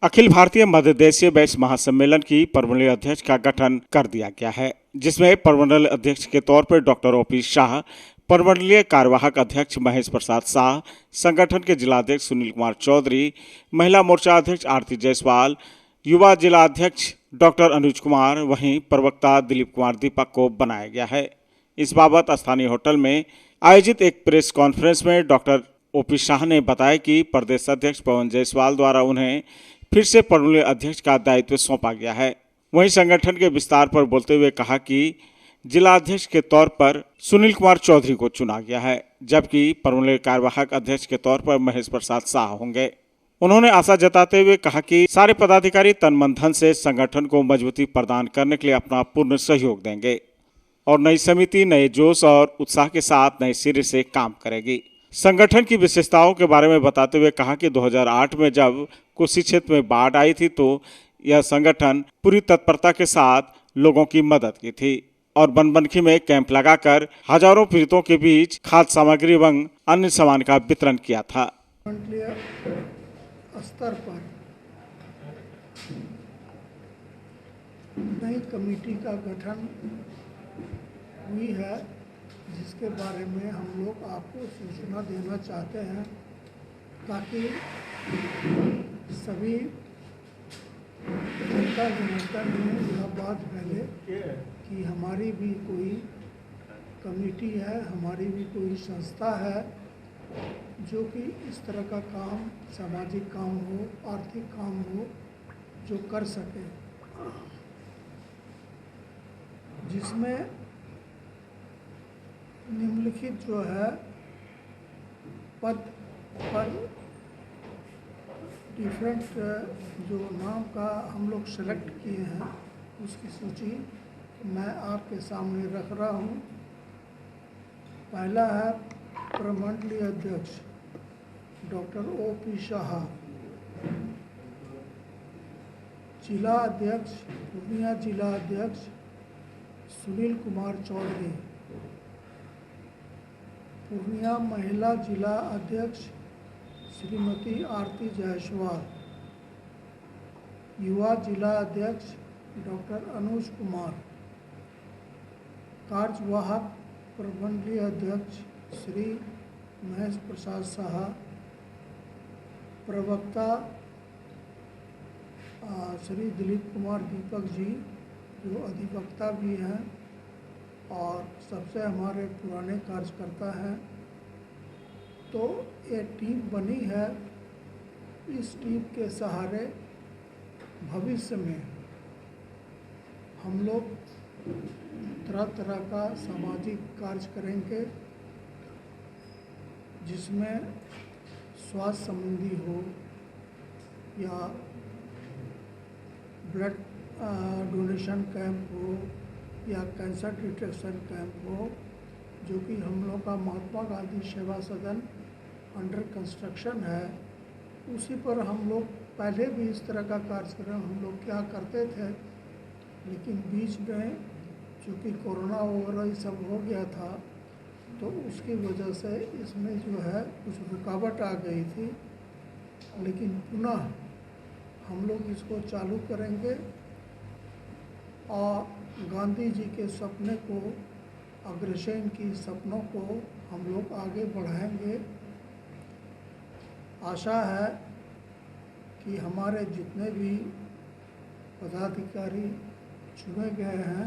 अखिल भारतीय मध्यदेशीय वैश्य महासम्मेलन की परमंडलीय अध्यक्ष का गठन कर दिया गया है, जिसमें परमंडल अध्यक्ष के तौर पर डॉक्टर ओपी शाह, परमंडलीय कार्यवाहक अध्यक्ष महेश प्रसाद शाह, संगठन के जिलाध्यक्ष सुनील कुमार चौधरी, महिला मोर्चा अध्यक्ष आरती जायसवाल, युवा जिला अध्यक्ष डॉक्टर अनुज कुमार, वहीं प्रवक्ता दिलीप कुमार दीपक को बनाया गया है। इस बाबत स्थानीय होटल में आयोजित एक प्रेस कॉन्फ्रेंस में डॉक्टर ओपी शाह ने बताया कि प्रदेश अध्यक्ष पवन जायसवाल द्वारा उन्हें फिर से परमंडलीय अध्यक्ष का दायित्व सौंपा गया है। वहीं संगठन के विस्तार पर बोलते हुए कहा कि जिला अध्यक्ष के तौर पर सुनील कुमार चौधरी को चुना गया है, जबकि परमंडलीय कार्यवाहक अध्यक्ष के तौर पर महेश प्रसाद शाह होंगे। उन्होंने आशा जताते हुए कहा कि सारे पदाधिकारी तन मन धन से संगठन को मजबूती प्रदान करने के लिए अपना पूर्ण सहयोग देंगे और नई समिति नए जोश और उत्साह के साथ नए सिरे से काम करेगी। संगठन की विशेषताओं के बारे में बताते हुए कहा कि 2008 में जब कोसी क्षेत्र में बाढ़ आई थी तो यह संगठन पूरी तत्परता के साथ लोगों की मदद की थी और बनबनखी में कैंप लगाकर हजारों पीड़ितों के बीच खाद्य सामग्री एवं अन्य सामान का वितरण किया था। स्तर पर नई कमेटी का गठन हुई है, जिसके बारे में हम लोग आपको सूचना देना चाहते हैं ताकि सभी जनता जनार्दन में यह बात फैले कि हमारी भी कोई कमेटी है, हमारी भी कोई संस्था है जो कि इस तरह का काम, सामाजिक काम हो, आर्थिक काम हो, जो कर सके, जिसमें निम्नलिखित जो है पद पर डिफरेंट जो नाम का हम लोग सेलेक्ट किए हैं उसकी सूची मैं आपके सामने रख रहा हूँ। पहला है प्रमंडलीय अध्यक्ष डॉक्टर ओपी शाह, जिला अध्यक्ष पूर्णिया जिला अध्यक्ष सुनील कुमार चौधरी, पूर्णिया महिला जिला अध्यक्ष श्रीमती आरती जायसवाल, युवा जिला अध्यक्ष डॉक्टर अनुज कुमार, कार्यवाहक प्रमंडलीय अध्यक्ष श्री महेश प्रसाद शाह, प्रवक्ता श्री दिलीप कुमार दीपक जी जो अधिवक्ता भी हैं और सबसे हमारे पुराने कार्यकर्ता हैं। तो ये टीम बनी है, इस टीम के सहारे भविष्य में हम लोग तरह तरह का सामाजिक कार्य करेंगे, जिसमें स्वास्थ्य संबंधी हो या ब्लड डोनेशन कैंप हो या कैंसर डिटेक्शन कैंप हो, जो कि हम लोग का महात्मा गांधी सेवा सदन अंडर कंस्ट्रक्शन है, उसी पर हम लोग पहले भी इस तरह का कार्यक्रम हम लोग क्या करते थे, लेकिन बीच में चूँकि कोरोना वगैरह ये सब हो गया था तो उसकी वजह से इसमें जो है कुछ रुकावट आ गई थी, लेकिन पुनः हम लोग इसको चालू करेंगे और गांधी जी के सपने को, अग्रसेन की सपनों को हम लोग आगे बढ़ाएंगे। आशा है कि हमारे जितने भी पदाधिकारी चुने गए हैं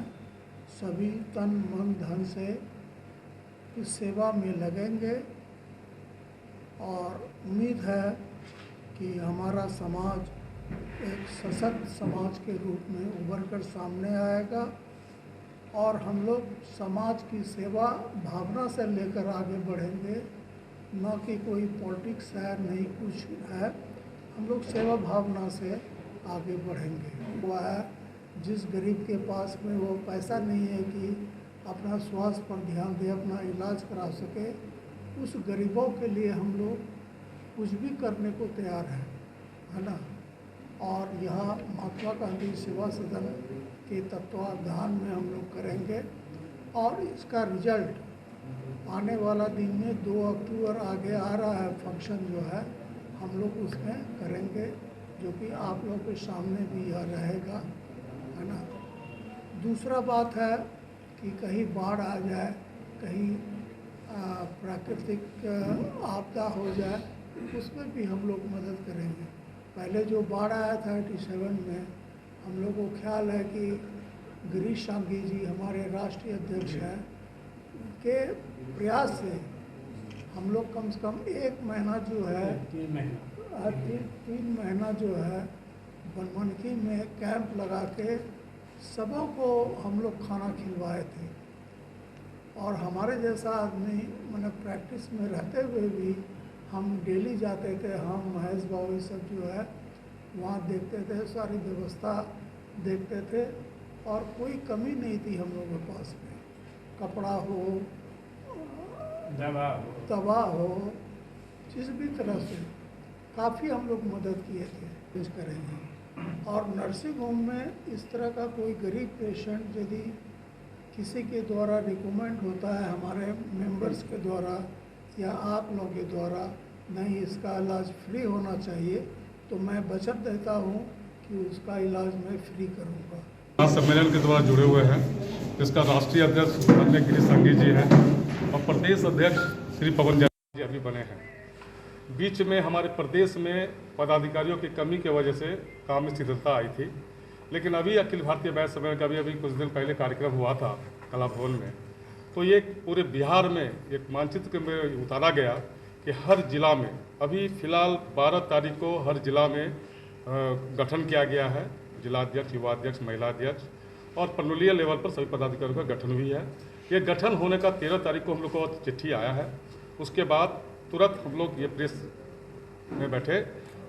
सभी तन मन धन से इस सेवा में लगेंगे और उम्मीद है कि हमारा समाज एक सशक्त समाज के रूप में उभर कर सामने आएगा और हम लोग समाज की सेवा भावना से लेकर आगे बढ़ेंगे, न कि कोई पॉलिटिक्स है, नहीं कुछ है, हम लोग सेवा भावना से आगे बढ़ेंगे। वह है जिस गरीब के पास में वो पैसा नहीं है कि अपना स्वास्थ्य पर ध्यान दे, अपना इलाज करा सके, उस गरीबों के लिए हम लोग कुछ भी करने को तैयार हैं, है ना। और यहाँ महात्मा गांधी सेवा सदन के तत्वाधान में हम लोग करेंगे और इसका रिजल्ट आने वाला दिन में 2 अक्टूबर आगे आ रहा है, फंक्शन जो है हम लोग उसमें करेंगे जो कि आप लोगों के सामने भी यह रहेगा, है ना। दूसरा बात है कि कहीं बाढ़ आ जाए, कहीं प्राकृतिक आपदा हो जाए, उसमें भी हम लोग मदद करेंगे। पहले जो बाढ़ आया था 87 में, हम लोग को ख्याल है कि गिरीश शांघी जी हमारे राष्ट्रीय अध्यक्ष हैं, उनके प्रयास से हम लोग कम से कम 1 महीना जो है, 3 महीना जो है बनमनखी में कैंप लगा के सबों को हम लोग खाना खिलवाए थे। और हमारे जैसा आदमी मैंने प्रैक्टिस में रहते हुए भी हम डेली जाते थे, हम महेश बाबू सब जो है वहाँ देखते थे, सारी व्यवस्था देखते थे और कोई कमी नहीं थी हम लोगों के पास में। कपड़ा हो, दवा हो, जिस भी तरह से काफ़ी हम लोग मदद किए थे, कुछ करेंगे। और नर्सिंग होम में इस तरह का कोई गरीब पेशेंट यदि किसी के द्वारा रिकमेंड होता है, हमारे मेंबर्स के द्वारा या आप लोगों के द्वारा, नहीं इसका इलाज फ्री होना चाहिए, तो मैं वचन देता हूँ कि उसका इलाज मैं फ्री करूँगा। सम्मेलन के द्वारा जुड़े हुए हैं, जिसका राष्ट्रीय अध्यक्ष माननीय गिरीश शांघी जी हैं और प्रदेश अध्यक्ष श्री पवन जी अभी बने हैं। बीच में हमारे प्रदेश में पदाधिकारियों की कमी की वजह से काम में शिथिलता आई थी, लेकिन अभी अखिल भारतीय वैश्य सम्मेलन का अभी कुछ दिन पहले कार्यक्रम हुआ था कला भवन में, तो ये पूरे बिहार में एक मानचित्र में उतारा गया कि हर जिला में अभी फिलहाल 12 तारीख को हर जिला में गठन किया गया है, जिलाध्यक्ष, युवा अध्यक्ष, महिला अध्यक्ष और प्रमंडलीय लेवल पर सभी पदाधिकारियों का गठन भी है। ये गठन होने का 13 तारीख को हम लोग को चिट्ठी आया है। उसके बाद तुरंत हम लोग ये प्रेस में बैठे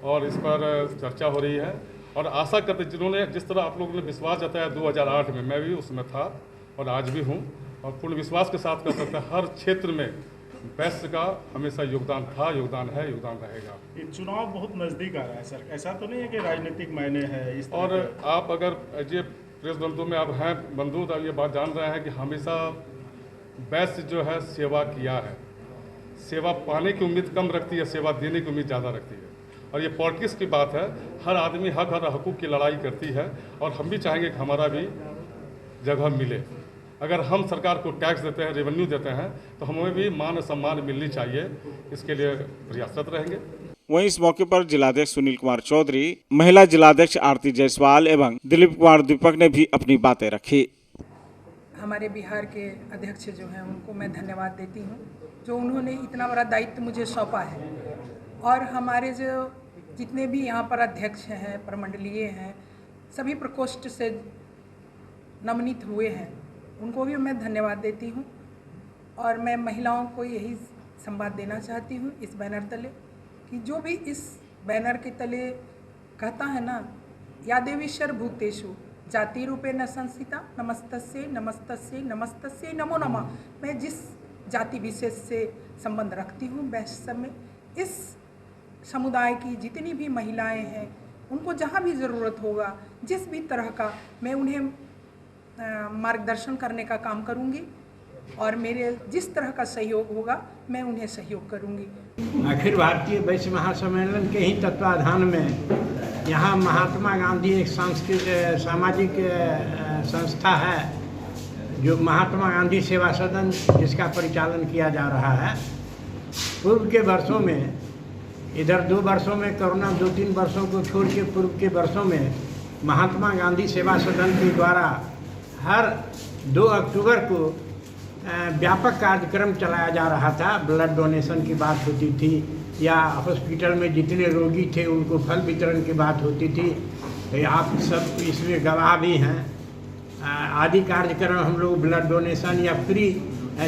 और इस पर चर्चा हो रही है और आशा करते, जिन्होंने जिस तरह आप लोगों ने विश्वास जताया 2008 में, मैं भी उसमें था और आज भी हूँ और पूर्ण विश्वास के साथ कर सकते हैं हर क्षेत्र में वैश्य का हमेशा योगदान था, योगदान है, योगदान रहेगा। ये चुनाव बहुत नज़दीक आ रहा है सर, ऐसा तो नहीं है कि राजनीतिक मायने है इस और आप अगर ये प्रेस बंधु में आप हैं बंधु, तो ये बात जान रहे हैं कि हमेशा वैश्य जो है सेवा किया है, सेवा पाने की उम्मीद कम रखती है, सेवा देने की उम्मीद ज़्यादा रखती है। और ये पॉलिटिक्स की बात है, हर आदमी हक और हकूक़ की लड़ाई करती है और हम भी चाहेंगे कि हमारा भी जगह मिले। अगर हम सरकार को टैक्स देते हैं, रेवेन्यू देते हैं, तो हमें भी मान और सम्मान मिलनी चाहिए, इसके लिए प्रयासरत रहेंगे। वहीं इस मौके पर जिलाध्यक्ष सुनील कुमार चौधरी, महिला जिलाध्यक्ष आरती जायसवाल एवं दिलीप कुमार दीपक ने भी अपनी बातें रखी। हमारे बिहार के अध्यक्ष जो हैं उनको मैं धन्यवाद देती हूँ, जो उन्होंने इतना बड़ा दायित्व मुझे सौंपा है। और हमारे जो जितने भी यहाँ पर अध्यक्ष हैं, प्रमंडलीय हैं, सभी प्रकोष्ठ से नमनीत हुए हैं, उनको भी मैं धन्यवाद देती हूँ। और मैं महिलाओं को यही संवाद देना चाहती हूँ इस बैनर तले, कि जो भी इस बैनर के तले कहता है ना, या देवीश्वर भूतेषु जाति रूपेण संस्थिता नमस्तस्यै नमस्तस्यै नमस्तस्यै नमो नमः। मैं जिस जाति विशेष से संबंध रखती हूँ वैश्य में, इस समुदाय की जितनी भी महिलाएं हैं, उनको जहाँ भी ज़रूरत होगा, जिस भी तरह का, मैं उन्हें मार्गदर्शन करने का काम करूँगी और मेरे जिस तरह का सहयोग होगा मैं उन्हें सहयोग करूँगी। अखिल भारतीय वैश्य महासम्मेलन के ही तत्वाधान में यहाँ महात्मा गांधी एक सांस्कृतिक सामाजिक संस्था है, जो महात्मा गांधी सेवा सदन, जिसका परिचालन किया जा रहा है। पूर्व के वर्षों में, इधर 2 वर्षों में कोरोना, 2-3 वर्षों को छोड़ के पूर्व के वर्षों में महात्मा गांधी सेवा सदन के द्वारा हर 2 अक्टूबर को व्यापक कार्यक्रम चलाया जा रहा था। ब्लड डोनेशन की बात होती थी या हॉस्पिटल में जितने रोगी थे उनको फल वितरण की बात होती थी, तो आप सब इसमें गवाह भी हैं। आदि कार्यक्रम हम लोग ब्लड डोनेशन या free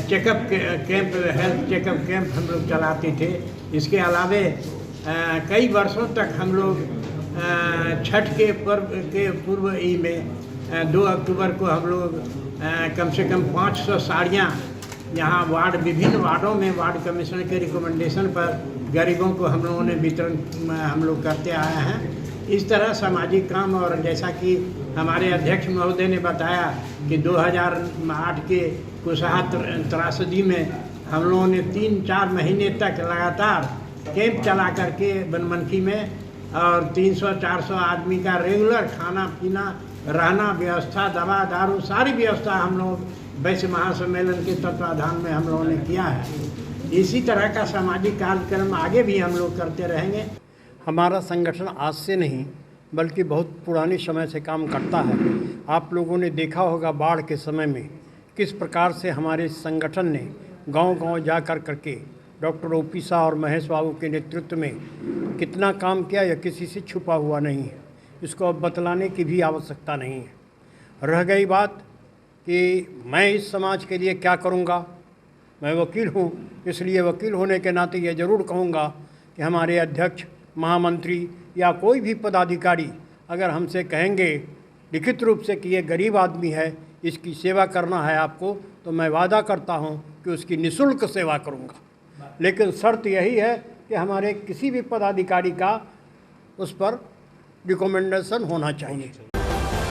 checkup camp, health checkup camp हम लोग चलाते थे। इसके अलावे कई वर्षों तक हम लोग छठ के पर्व के पूर्व ही में 2 अक्टूबर को हम लोग कम से कम 500 साड़ियाँ यहाँ वार्ड, विभिन्न वार्डों में वार्ड कमिश्नर के रिकमेंडेशन पर गरीबों को हम लोगों ने वितरण हम लोग करते आए हैं। इस तरह सामाजिक काम, और जैसा कि हमारे अध्यक्ष महोदय ने बताया कि 2008 के कुशहा त्रासदी में हम लोगों ने 3-4 महीने तक लगातार कैंप चला करके बनमनखी में और 300-400 आदमी का रेगुलर खाना पीना रहना व्यवस्था, दवा दारू सारी व्यवस्था हम लोग वैश्य महासम्मेलन के तत्वाधान में हम लोगों ने किया है। इसी तरह का सामाजिक कार्यक्रम आगे भी हम लोग करते रहेंगे। हमारा संगठन आज से नहीं बल्कि बहुत पुराने समय से काम करता है। आप लोगों ने देखा होगा बाढ़ के समय में किस प्रकार से हमारे संगठन ने गांव-गांव जा करके डॉक्टर ओपी शाह और महेश बाबू के नेतृत्व में कितना काम किया, यह किसी से छुपा हुआ नहीं है। इसको अब बतलाने की भी आवश्यकता नहीं है। रह गई बात कि मैं इस समाज के लिए क्या करूंगा, मैं वकील हूं, इसलिए वकील होने के नाते ये ज़रूर कहूंगा कि हमारे अध्यक्ष, महामंत्री या कोई भी पदाधिकारी अगर हमसे कहेंगे लिखित रूप से कि ये गरीब आदमी है, इसकी सेवा करना है आपको, तो मैं वादा करता हूं कि उसकी निःशुल्क सेवा करूंगा। लेकिन शर्त यही है कि हमारे किसी भी पदाधिकारी का उस पर रिकमेंडेशन होना चाहिए।